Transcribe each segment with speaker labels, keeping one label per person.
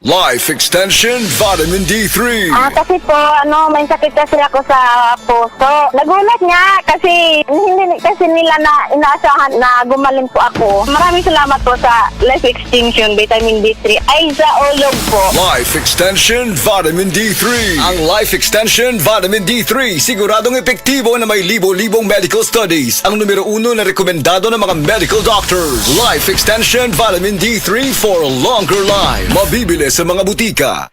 Speaker 1: Life Extension Vitamin D3.
Speaker 2: Kasi po, may sakit kasi ako sa puso. Nagulat nga kasi hindi kasi nila na inaasahan na gumaling po ako. Maraming salamat po sa Life Extension Vitamin D3. Ay, sa ulog po.
Speaker 1: Life Extension Vitamin D3. Ang Life Extension Vitamin D3 siguradong epektibo na may libo-libong medical studies. Ang numero 1 na rekomendado ng mga medical doctors. Life Extension Vitamin D3 for a longer life. Mabibili sa mga butika.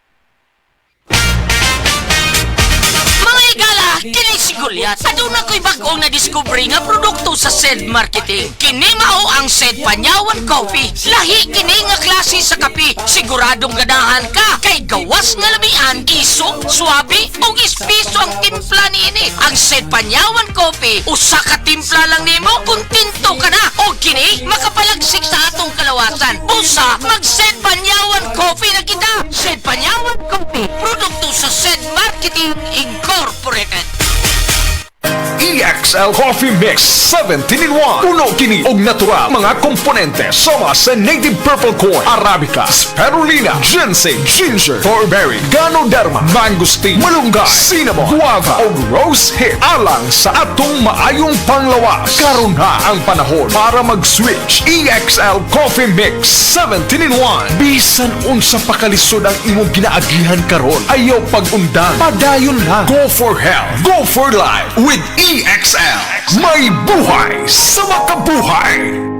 Speaker 3: Mga igala, kini si Goliath. Aduna ko'y bagong na-discovery nga produkto sa SED Marketing. Kini mao ang SED Panyawan Coffee. Lahi kini nga klase sa kape. Siguradong ganahan ka. Kay gawas nga lamian, iso, swabe, o ispiso ang timpla niini. Ang SED Panyawan Coffee, usa ka timpla lang nimo, kontento ka na. O kini, makapalagsik sa atong kalawasan. Usa, mag-SED Panyawan Coffee na kita. SED Panyawan Coffee, produkto sa SED Marketing Incorporated.
Speaker 4: EXL Coffee Mix 17-in-1. Puno kini og natural mga komponente sama sa native purple corn, arabica, spirulina, ginseng, ginger, thornberry, ganoderma, mangosteen, malunggay, cinnamon, guava ug rose hip alang sa atong maayong panglawas. Karon na ang panahon para mag-switch. EXL Coffee Mix 17-in-1. Bisan unsa pa kalisod ang imong ginaagihan karon, ayaw pag-undang, padayon lang. Go for health, go for life with EXL. May buhay sa makabuhay.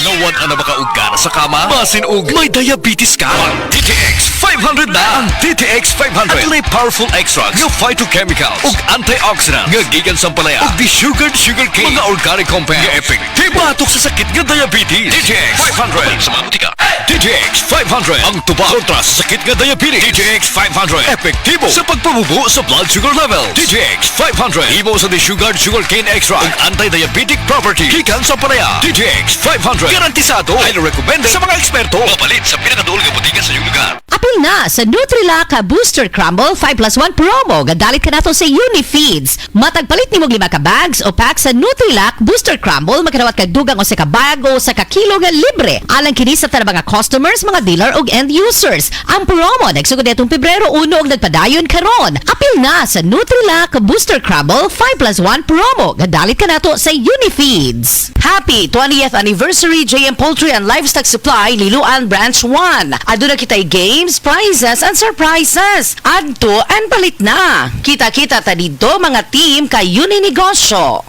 Speaker 5: Nawan ang makaugara sa kama, masinog, may diabetes ka. TTX 500 na! Ang TTX 500 at may powerful extracts ng phytochemicals ug antioxidants nga gikan sa palaya ug desugared sugarcane, mga organic compounds nga epektibo batok sa sakit nga diabetes. TTX 500 sa mga butika. TTX 500 ang tubag kontra sa sakit nga diabetes. TTX 500 epektibo sa pagpabubo sa blood sugar level. TTX 500 imo sa desugared sugarcane extract ug anti-diabetic property gikan sa palaya. TTX 500 garantisado ay recommended sa mga eksperto. Mapalit sa pinakaduol nga butika sa iyong lugar.
Speaker 6: Apil na sa Nutrilak Booster Crumble 5+1 promo. Gadalit ka nato sa Unifeeds. Matagpalit ni mo 5 ka bags o pack sa Nutrilak Booster Crumble. Magkanawat kag dugang o sa kabag o sa kakilo nga libre. Alang kini sa tanang mga customers, mga dealer o end users. Ang promo nagsugod itong Pebrero 1 og nagpadayon karon. Apil na sa Nutrilak Booster Crumble 5+1 promo. Gadalit ka nato sa Unifeeds. Happy 20th anniversary JM Poultry and Livestock Supply Liloan Branch 1. Aduna kitay games, prizes, and surprises. Adto and palit na. Kita-kita ta dito mga team kay Uninegosyo.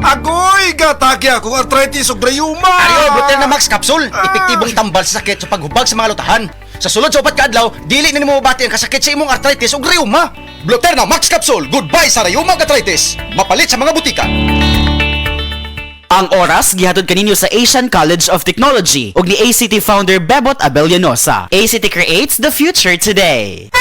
Speaker 7: Agoy! Gataki akong arthritis o rayuma!
Speaker 8: Ario, Brutel na Max Capsule. Epektibong tambal sa sakit sa paghubag sa mga lutahan. Sa sulod sa 4 ka adlaw, dili na nimo mabati ang kasakit sa imong arthritis o rayuma. Brutel na Max Capsule. Goodbye sa rayuma arthritis. Mapalit sa mga butika.
Speaker 9: Ang oras gihatod kaninyo sa Asian College of Technology ug ni ACT founder Bebot Abellanosa. ACT creates the future today.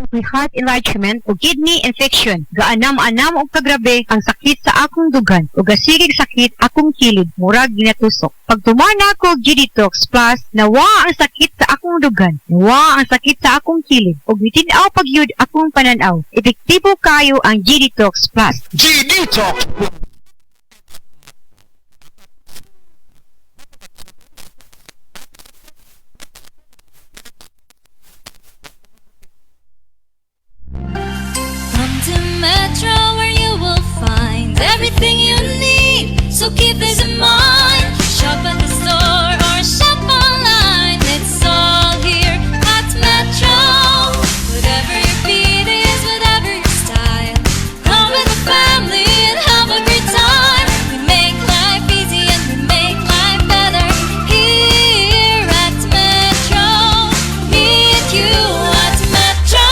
Speaker 2: May heart enlargement o kidney infection. Gaanam-anam o kagrabe ang sakit sa akong dugan o gasigig sakit akong kilid murag ginatusok. Pag tumana ko G-Detox Plus, nawa ang sakit sa akong dugan, nawa ang sakit sa akong kilid o gitinaw pagyud akong pananaw. Epektibo kayo ang G-Detox Plus.
Speaker 8: G-Detox!
Speaker 10: Metro, where you will find everything you need. So keep this in mind. Shop at the store or shop online. It's all here at Metro. Whatever your beat is, whatever your style. Come with the family and have a great time. We make life easy and we make life better here at Metro. Me and you at Metro.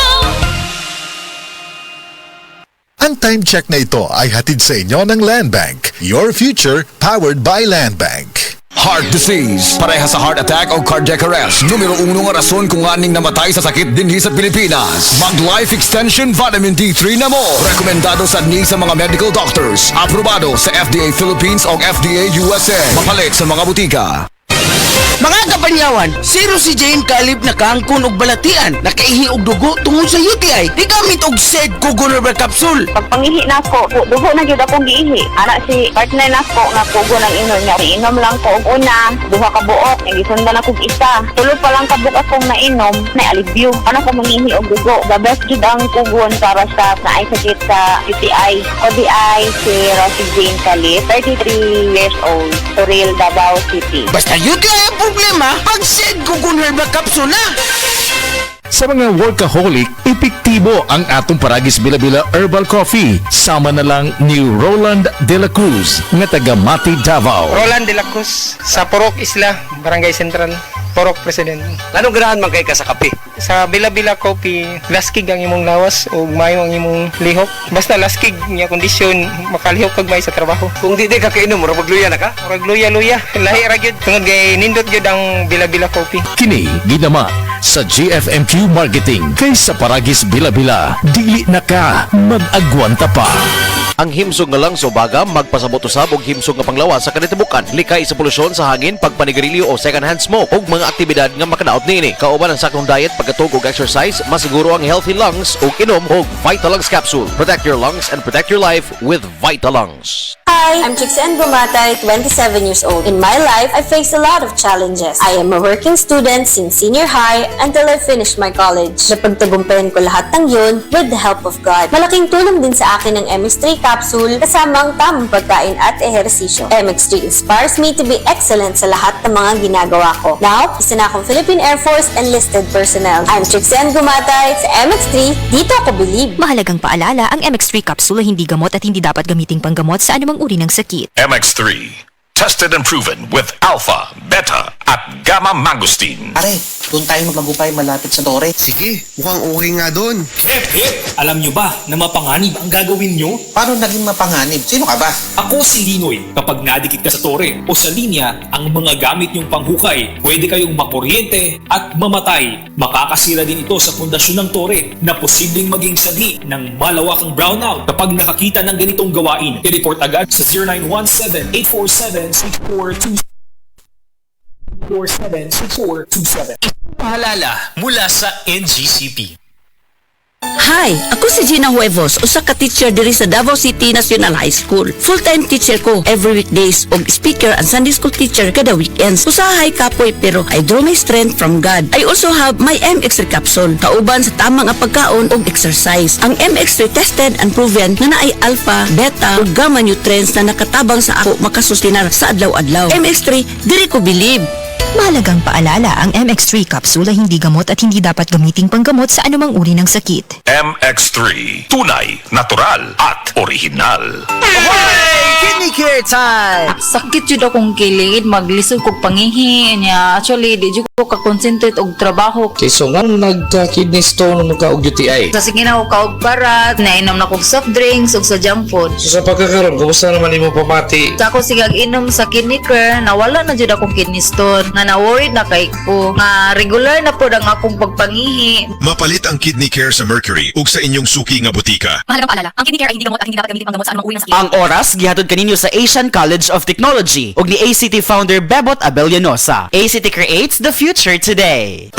Speaker 11: Ang time check na ito ay hatid sa inyo ng Land Bank. Your future powered by Land Bank.
Speaker 1: Heart disease, pareha sa heart attack o cardiac arrest. Numero 1 nga rason kung aning namatay sa sakit dinhi sa Pilipinas. Mag Life Extension Vitamin D3 na mo. Rekomendado sa ni sa mga medical doctors. Aprobado sa FDA Philippines o FDA USA. Mapalit sa mga butika.
Speaker 3: Mga kapanyawan, zero si Jane kalib na kaangkon og balatian, nakaihi og dugo tungod sa UTI. Di gamit og SED Kugon Herbal Capsule.
Speaker 12: Pag pangihi na ko, dugo na gyud akong giihi. Ana si partner na ko nga kugo ng inom niya. Inom lang ko og una, duha ka buok, gisundan ako og isa. Tulo pa lang ka buok akong nainom, na alibyo. Ano ko mangihi og dugo. The best gyud ang kugon para sa naay sakit sa UTI. ODI si Rosie Jane Calip, 33 years old, Suril, Davao City.
Speaker 3: Basta UTI ang problema, pag SED Kugon Herbal Capsule na.
Speaker 4: Sa mga workaholic, epektibo ang atong Paragis Bila-Bila Herbal Coffee. Sama na lang ni Roland De La Cruz, nga taga Mati, Davao.
Speaker 13: Roland De La Cruz, sa Porok Isla, Barangay Central, Porok President.
Speaker 5: Anong ganahan man kay ka sa kape?
Speaker 13: Sa Bila-Bila Coffee, laskig ang imong lawas o mayo ang imong lihok. Basta laskig niya kondisyon, makalihok kag may sa trabaho.
Speaker 5: Kung di ka kainom, mura magluya na ka?
Speaker 13: Murag luya-luya, lahi ra gyud. Tungod kay nindot gyud ang Bila-Bila Coffee.
Speaker 4: Kini ginama sa GFMQ Marketing. Kay sa Paragis Bila-Bila, dili na ka mag-agwanta pa.
Speaker 5: Ang himsog nga lang subaga magpasabot usab og himsog nga panglawas sa kanitibukan, likay sa polusyon sa hangin, pagpanigarilyo o second-hand smoke ug mga aktibidad nga makadaot niini. Kauban ang saktong diet, pagkatug og exercise, masiguro ang healthy lungs ug inom og Vitalungs capsule. Protect your lungs and protect your life with Vitalungs.
Speaker 14: Hi, I'm Trixen Gumatay, 27 years old. In my life, I faced a lot of challenges. I am a working student since senior high until I finished my college. Napagtagumpayan ko lahat ng yun with the help of God. Malaking tulong din sa akin ang MX3 capsule kasama ang tamang pagkain at ehersisyo. MX3 inspires me to be excellent sa lahat ng mga ginagawa ko. Now, isa na akong Philippine Air Force enlisted personnel. I'm Trixen Gumatay sa MX3, dito ako believe.
Speaker 15: Mahalagang paalala, ang MX3 capsule ay hindi gamot at hindi dapat gamiting panggamot sa anumang uri ng sakit.
Speaker 16: MX3, tested and proven with alpha, beta, at gamma mangosteen.
Speaker 17: Pare, doon tayo magmagupay malapit sa Tore.
Speaker 18: Sige, mukhang okay nga doon.
Speaker 19: Alam nyo ba na mapanganib ang gagawin nyo?
Speaker 17: Paano naging mapanganib? Sino ka ba?
Speaker 19: Ako si Linoy. Kapag nadikit ka sa tore o sa linya, ang mga gamit nyong panghukay, pwede kayong makuryente at mamatay. Makakasira din ito sa pundasyon ng tore na posibleng maging sanhi ng malawakang brownout. Kapag nakakita ng ganitong gawain, i-report agad sa 0917-847-6427. 476427.
Speaker 20: Pahalala mula sa NGCP.
Speaker 21: Hi, ako si Gina Huevos, usa ka teacher diri sa Davao City National High School. Full-time teacher ko every weekdays og speaker and Sunday school teacher kada weekends. Usahay kapoy pero I draw my strength from God. I also have my MX3 capsule, kauban sa tamang nga pagkaon og exercise. Ang MX3 tested and proven na naay alpha, beta ug gamma nutrients na nakatabang sa ako makasustinar sa adlaw-adlaw. MX3, diri ko believe.
Speaker 15: Mahalagang paalala, ang MX3 capsule ay hindi gamot at hindi dapat gamiting panggamot sa anumang uri ng sakit.
Speaker 16: MX3, tunay, natural, at original.
Speaker 22: Kinikare time! Sakit yun akong kilid, maglisod kong pangihi niya. Actually, di ko kakonsentrate og trabaho.
Speaker 23: Okay, so nga nagka-kidney stone mo ka og UTI?
Speaker 22: Sa sige na ako kaog parat, nainom na kong soft drinks og sa junk food.
Speaker 23: So sa pagkakaroon, kumusta naman imo pamati?
Speaker 22: Sa ako sigag inom sa kidney care, nawala na jud akong kidney stone. Nga na-worried na kay ko. Nga regular na po ang akong pagpangihi.
Speaker 24: Mapalit ang Kidney Care sa Mercury ug sa inyong suki nga butika.
Speaker 15: Mahalagang paalala, ang kidney care ay hindi gamot at hindi dapat gamiting panggamot sa anumang uri ng sakit.
Speaker 9: Ang oras gihatod kaninyo sa Asian College of Technology ug ni ACT founder Bebot Abellanosa. ACT creates the future today.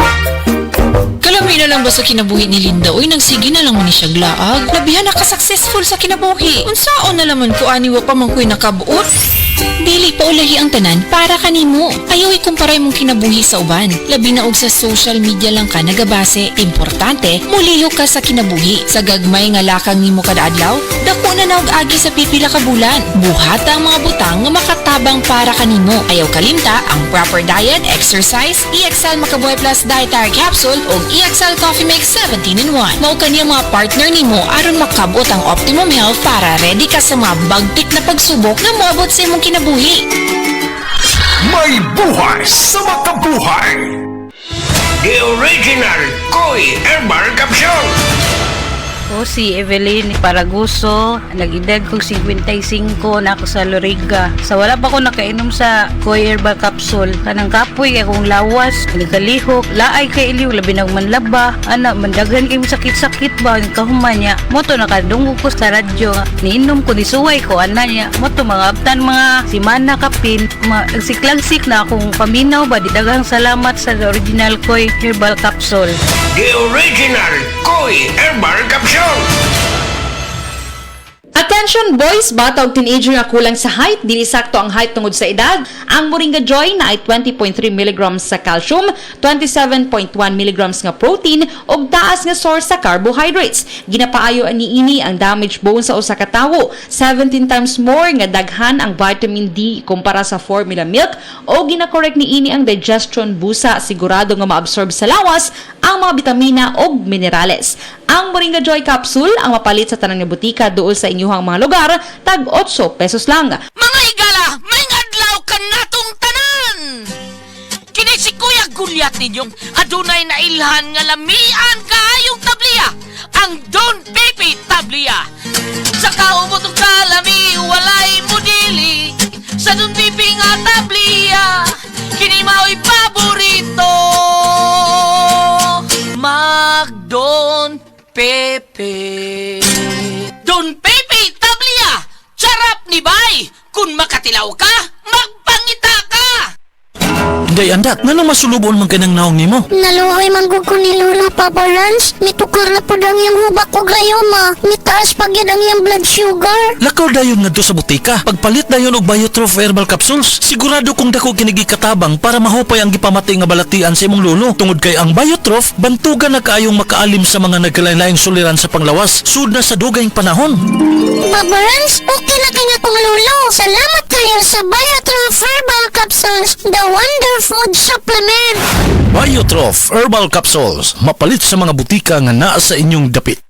Speaker 25: Kalami na lang ba sa kinabuhi ni Linda? Uy, nagsige na lang man ni siya glaag. Labihan na ka-successful sa kinabuhi. Unsaon na laman ko aniwa pa man ko'y nakabuot? Dili pa ulahi ang tanan para kanimo. Ayaw ikumparay mong kinabuhi sa uban. Labi na og sa social media lang ka nagabase. Importante, muliho ka sa kinabuhi. Sa gagmay nga lakang nimo kada adlaw, dako na naog agi sa pipila ka bulan. Buhata ang mga butang nga makatabang para kanimo. Ayaw kalimta ang proper diet, exercise, EXL Makabuhay Plus Dietary Capsule o EXL Coffee Mix 17-in-1. Mao kaniya mga partner nimo aron makabot ang optimum health para ready ka sa mga bagtik na pagsubok na moabot sa imong kinabuhi.
Speaker 16: May buhay sa makabuhay.
Speaker 26: The original Koi Herbal Capsule.
Speaker 2: O si Evelyn Paraguso, nag-edad kong 55 na ako sa Loriga. Sa wala pa ko nakainom sa Koy Herbal Capsule. Kanang kapoy akong lawas, nagkalihok, laay kay iliw, labi nang manlaba. Ana, mandaghan kay sakit-sakit ba ang kahuman niya. Moto nakadunggo ko sa radyo. Niinom ko, nisuway ko, ana niya. Moto mga abtan mga simana kapin. Siklagsik na akong paminaw ba. Daghang salamat sa original Koy Herbal Capsule.
Speaker 6: The original Koy Herbal Capsule.
Speaker 7: Attention boys, bata o teenager nga kulang sa height, dili sakto ang height tungod sa edad. Ang Moringa Joy na ay 20.3 mg sa calcium, 27.1 mg nga protein ug taas nga source sa carbohydrates. Ginapaayo ani ini ang damaged bone sa usa ka tawo, 17 times more nga daghan ang vitamin D kumpara sa formula milk o ginakorek ni ini ang digestion busa, sigurado nga maabsorb sa lawas ang mga bitamina ug minerales. Ang Moringa Joy Capsule ang mapalit sa tanang nga butika duol sa inyuhang mga lugar, tag 8 pesos lang.
Speaker 3: Mga igala, may adlaw ka natong tanan! Kini si Kuya Gulyat ninyong adunay na ilhan nga lamian kaayong tabliya, ang Don Pepe Tabliya. Sa kaumotong kalami, walay mudili, sa Don Pepe nga tabliya, kini mao'y paborito. Mag-Don Pepe. Don Pepe Tablia! Charap ni Bay! Kung makatilaw ka, magpangita ka!
Speaker 8: Day andak, nga nang masulubon man ka ng naong nimo?
Speaker 10: Naluhay manggug ko ni Lola Papa Lance. Mitukar na po ang iyang hubak ko gayoma. Mitaas pag yan ang iyang blood sugar.
Speaker 8: Lakaw dayon nga do sa butika. Pagpalit dayon og Biotrof Herbal Capsules. Sigurado kung dako kinigi katabang para mahupay ang gipamatay nga balatian sa imong lolo. Tungod kay ang Biotrof, bantugan na kaayong makaalim sa mga nagkalain-laing suliran sa panglawas. Sud na sa dugayng panahon.
Speaker 10: Papa Lance, okay na kanya kong lolo. Salamat kayo sa Biotrof Herbal Capsules. The Wonder Food Supplement.
Speaker 8: Biotrof Herbal Capsules. Mapalit sa mga butika nga naa sa inyong dapit.